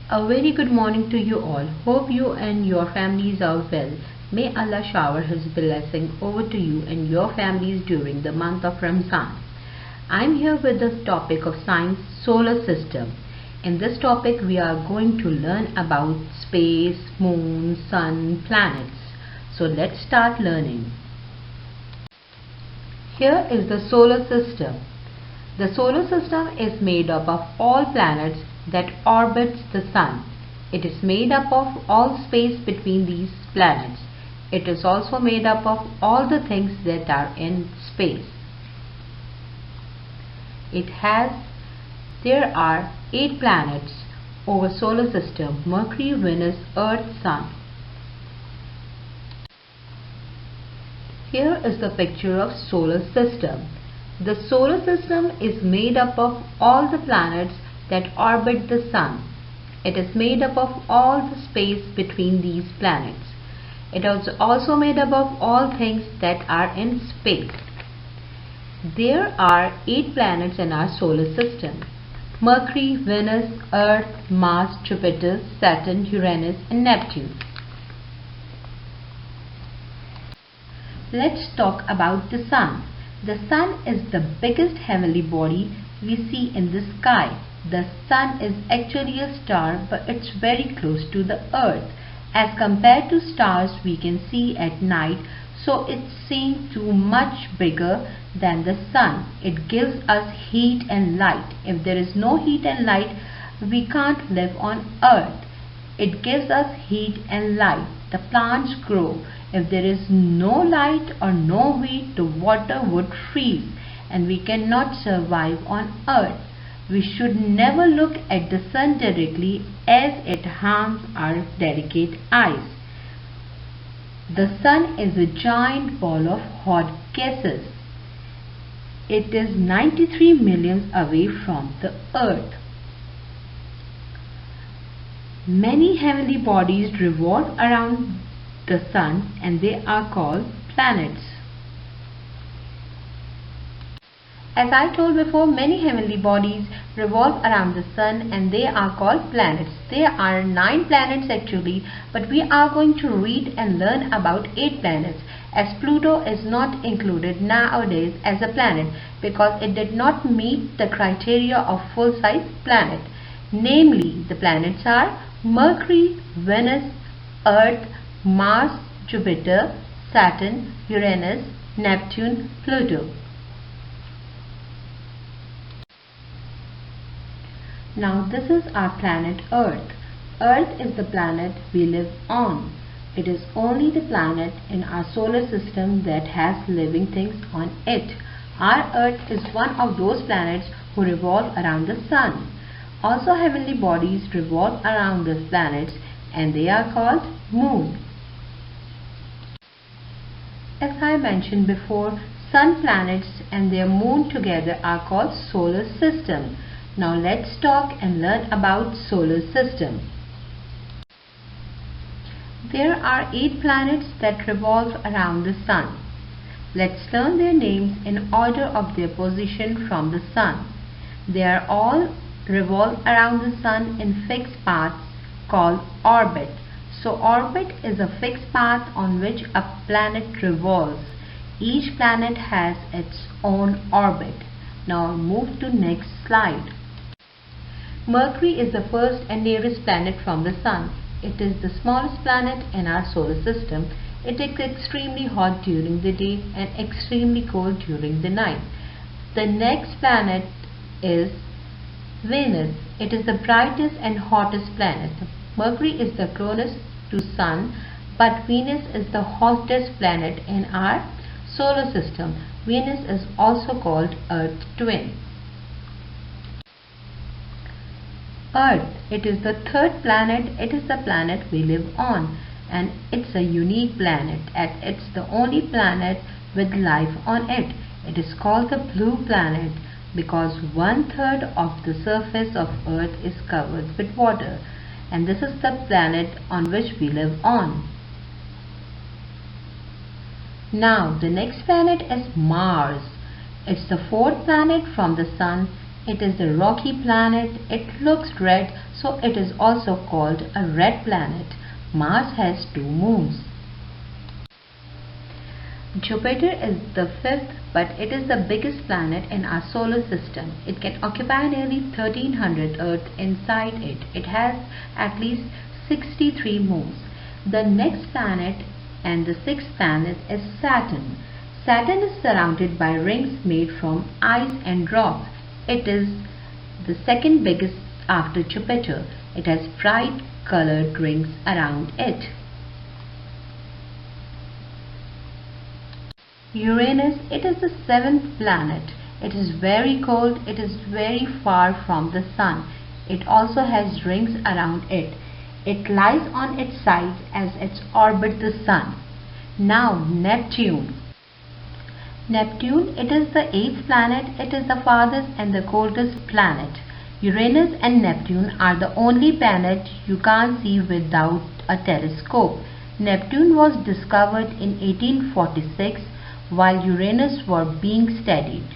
A very good morning to you all. Hope you and your families are well. May Allah shower His blessing over to you and your families during the month of Ramzan. I am here with the topic of science, solar system. In this topic we are going to learn about space, moon, sun, planets. So let's start learning. Here is the solar system. The solar system is made up of all planets that orbits the sun. It is made up of all space between these planets. It is also made up of all the things that are in space. There are 8 planets over solar system: Mercury, Venus, Earth, Sun. Here is the picture of solar system. The solar system is made up of all the planets that orbit the sun. It is made up of all the space between these planets. It is also made up of all things that are in space. There are 8 planets in our solar system: Mercury, Venus, Earth, Mars, Jupiter, Saturn, Uranus and Neptune. Let's talk about the sun. The sun is the biggest heavenly body we see in the sky. The sun is actually a star, but it's very close to the earth. As compared to stars we can see at night, so it seems too much bigger than the sun. It gives us heat and light. If there is no heat and light, we can't live on earth. It gives us heat and light. The plants grow. If there is no light or no heat, the water would freeze and we cannot survive on earth. We should never look at the sun directly, as it harms our delicate eyes. The sun is a giant ball of hot gases. It is 93 million away from the earth. Many heavenly bodies revolve around the sun and they are called planets. As I told before, many heavenly bodies revolve around the sun and they are called planets. There are 9 planets actually, but we are going to read and learn about 8 planets, as Pluto is not included nowadays as a planet because it did not meet the criteria of full-size planet. Namely, the planets are Mercury, Venus, Earth, Mars, Jupiter, Saturn, Uranus, Neptune, Pluto. Now this is our planet Earth. Earth is the planet we live on. It is only the planet in our solar system that has living things on it. Our Earth is one of those planets who revolve around the sun. Also, heavenly bodies revolve around these planets and they are called moon. As I mentioned before, sun, planets and their moon together are called solar system. Now let's talk and learn about solar system. There are 8 planets that revolve around the sun. Let's learn their names in order of their position from the sun. They are all revolve around the sun in fixed paths called orbit. So orbit is a fixed path on which a planet revolves. Each planet has its own orbit. Now move to next slide. Mercury is the first and nearest planet from the sun. It is the smallest planet in our solar system. It is extremely hot during the day and extremely cold during the night. The next planet is Venus. It is the brightest and hottest planet. Mercury is the closest to sun, but Venus is the hottest planet in our solar system. Venus is also called Earth twin. Earth, it is the 3rd planet. It is the planet we live on and it's a unique planet, and it's the only planet with life on it. It is called the blue planet because 1/3 of the surface of Earth is covered with water, and this is the planet on which we live on. Now the next planet is Mars. It's the 4th planet from the sun. It is a rocky planet. It looks red, so it is also called a red planet. Mars has 2 moons. Jupiter is the fifth, but it is the biggest planet in our solar system. It can occupy nearly 1300 Earths inside it. It has at least 63 moons. The next planet and the sixth planet is Saturn. Saturn is surrounded by rings made from ice and rock. It is the second biggest after Jupiter. It has bright colored rings around it. Uranus, it is the seventh planet. It is very cold. It is very far from the Sun. It also has rings around it. It lies on its sides as it orbits the Sun. Now Neptune. Neptune, it is the eighth planet. It is the farthest and the coldest planet. Uranus and Neptune are the only planets you can't see without a telescope. Neptune was discovered in 1846 while Uranus was being studied.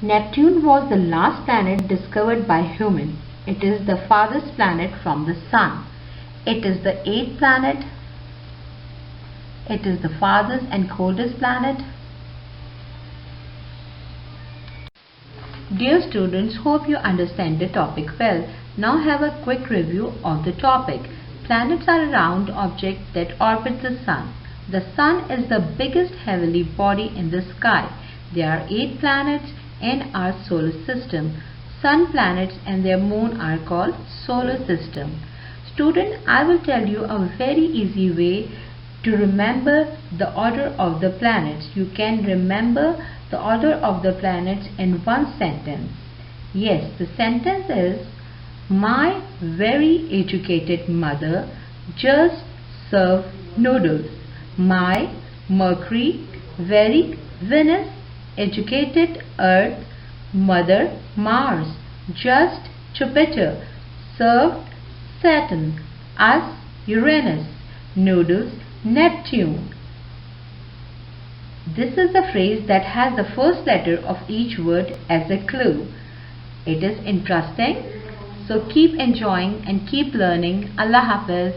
Neptune was the last planet discovered by humans. It is the farthest planet from the Sun. It is the eighth planet. It is the farthest and coldest planet. Dear students, hope you understand the topic well. Now have a quick review of the topic. Planets are round objects that orbit the Sun. The Sun is the biggest heavenly body in the sky. There are 8 planets in our solar system. Sun, planets and their moon are called solar system. Student, I will tell you a very easy way to remember the order of the planets. You can remember the order of the planets in one sentence. Yes, the sentence is, my very educated mother just served noodles. My Mercury, very Venus, educated Earth, mother Mars, just Jupiter, served Saturn, us Uranus, noodles Neptune. This is the phrase that has the first letter of each word as a clue. It is interesting. So keep enjoying and keep learning. Allah Hafiz.